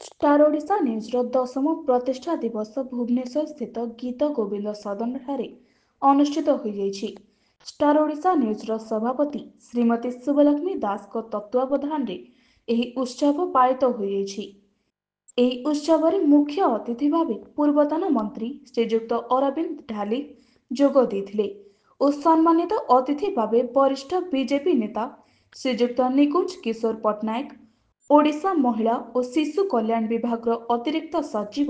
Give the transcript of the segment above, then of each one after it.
Star Odisha ନ୍ୟୁଜ୍ର 10ମ ପ୍ରତିଷ୍ଠା ଦିବସ ଭୁବନେଶ୍ୱର ସ୍ଥିତ ଗୀତ ଗୋବିନ୍ଦ ସଦନଠାରେ ଅନୁଷ୍ଠିତ ହୋଇଯାଇଛି। ଷ୍ଟାର ଓଡ଼ିଶା ନ୍ୟୁଜ୍ର ସଭାପତି ଶ୍ରୀମତୀ ଶୁଭଲକ୍ଷ୍ମୀ ଦାସଙ୍କ ତତ୍ତ୍ୱାବଧାନରେ ଏହି ଉତ୍ସବ ପାଳିତ ହୋଇଯାଇଛି। ଏହି ଉତ୍ସବରେ ମୁଖ୍ୟ ଅତିଥି ଭାବେ ପୂର୍ବତନ ମନ୍ତ୍ରୀ ଶ୍ରୀଯୁକ୍ତ ଅରବିନ୍ଦ ଢାଲି ଯୋଗ ଦେଇଥିଲେ ଓ ସମ୍ମାନିତ ଅତିଥି ଭାବେ ବରିଷ୍ଠ ବିଜେପି ନେତା ଶ୍ରୀଯୁକ୍ତ ନିକୁଞ୍ଜ କିଶୋର ପଟ୍ଟନାୟକ, ଓଡ଼ିଶା ମହିଳା ଓ ଶିଶୁ କଲ୍ୟାଣ ବିଭାଗର ଅତିରିକ୍ତ ସଚିବ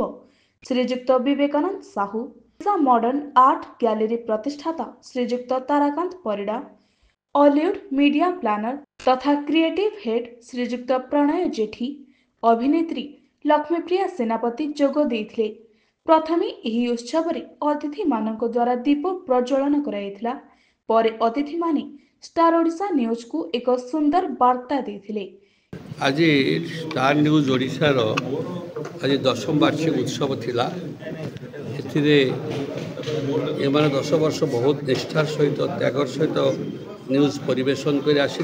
Shriyukta Vivekananda Sahu, Odisha modern art gallery ପ୍ରତିଷ୍ଠାତା ଶ୍ରୀଯୁକ୍ତ ତାରାକାନ୍ତ ପରିଡ଼ା, ଅଲିଉଡ୍ ମିଡିଆ ପ୍ଲାନର ତଥା କ୍ରିଏଟିଭ୍ ହେଡ୍ ଶ୍ରୀଯୁକ୍ତ ପ୍ରଣୟ ଜେଠି, ଅଭିନେତ୍ରୀ ଲକ୍ଷ୍ମୀପ୍ରିୟା ସେନାପତି ଯୋଗ ଦେଇଥିଲେ। ପ୍ରଥମେ ଏହି ଉତ୍ସବରେ ଅତିଥିମାନଙ୍କ ଦ୍ୱାରା ଦୀପ ପ୍ରଜ୍ୱଳନ କରାଯାଇଥିଲା। ପରେ ଅତିଥିମାନେ ଷ୍ଟାର ଓଡ଼ିଶା ନ୍ୟୁଜ୍କୁ ଏକ ସୁନ୍ଦର ବାର୍ତ୍ତା ଦେଇଥିଲେ। आज स्टार न्यूज ओडिशार आज 10ମ वार्षिक उत्सव थिला। एथिरे एमाने 10 वर्ष बहुत निष्ठार सहित त्यागर सहित न्यूज परिवेशन कर आसी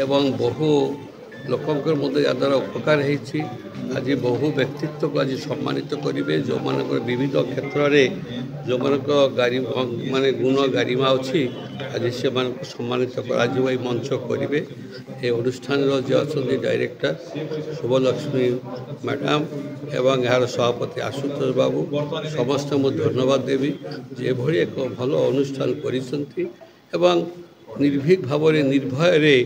एवं बहु लोकंकर मध्य याद्वारा उपकार होती। आज बहु व्यक्तित्व को आज सम्मानित करेंगे जो मान विविध क्षेत्र में जो माने गुण गारिमा अच्छी आज से सम्मानित कर मंच करेंगे। ये अनुष्ठान जो अच्छा डायरेक्टर शुभलक्ष्मी मैडम एवं यार सभापति आशुतोष बाबू समस्त मु धन्यवाद देवी जे भली एक भल अनुष्ठान करिसंती एवं निर्भीक भाव निर्भय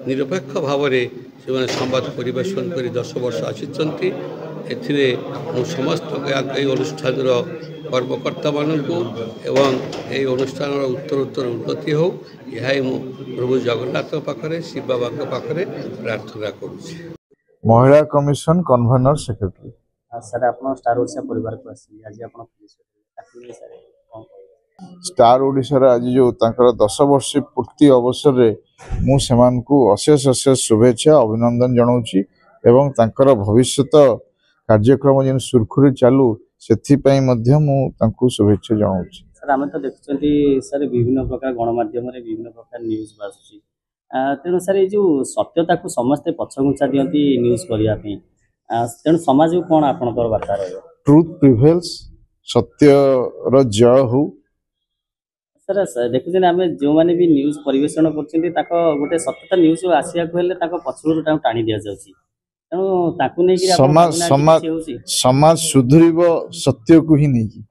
निरपेक्ष भाव से संवाद परिवेशन कर 10 वर्ष आसी। एथिरे समस्त अनुष्ठान कर्मकर्ता मानक एवं ये अनुष्ठान उत्तरोत्तर उन्नति हो यह मु प्रभु जगन्नाथ पाखरे शिव बाबा पाखरे प्रार्थना करुछि। महिला कमिशन कन्वेनर सेक्रेटरी सर आप स्टार ओडिशा परिवार को आसी आज आप स्टार ओडिशा आज जो 10 वर्ष पूर्ति अवसर रे मु सेमान को अशेष अशेष शुभेच्छा अभिनंदन जनाऊँगी एवं तांकर भविष्यत कार्यक्रम जेन सुरखुरी चालू सेथिपाई मध्य मु तांको शुभेच्छा जनाऊँगी। सर आम तो देखुंती सर विभिन्न प्रकार गणमाध्यम विभिन्न प्रकार न्यूज बासुची तेणु सर ये सत्यता को समस्ते पछघुंचा दियंती न्यूज करने तेणु समाज को कौन आप वार्ता रहा ट्रुथ प्रिवेल्स सत्य जय हो। सर देखुन आम जो मैंने भी न्यूज परिवेशन कर गोटे सत्यता न्यूज आसिया पछरू टाणी दि जाऊँगी तेणु समाज सुधुरीब सत्य को ही नहीं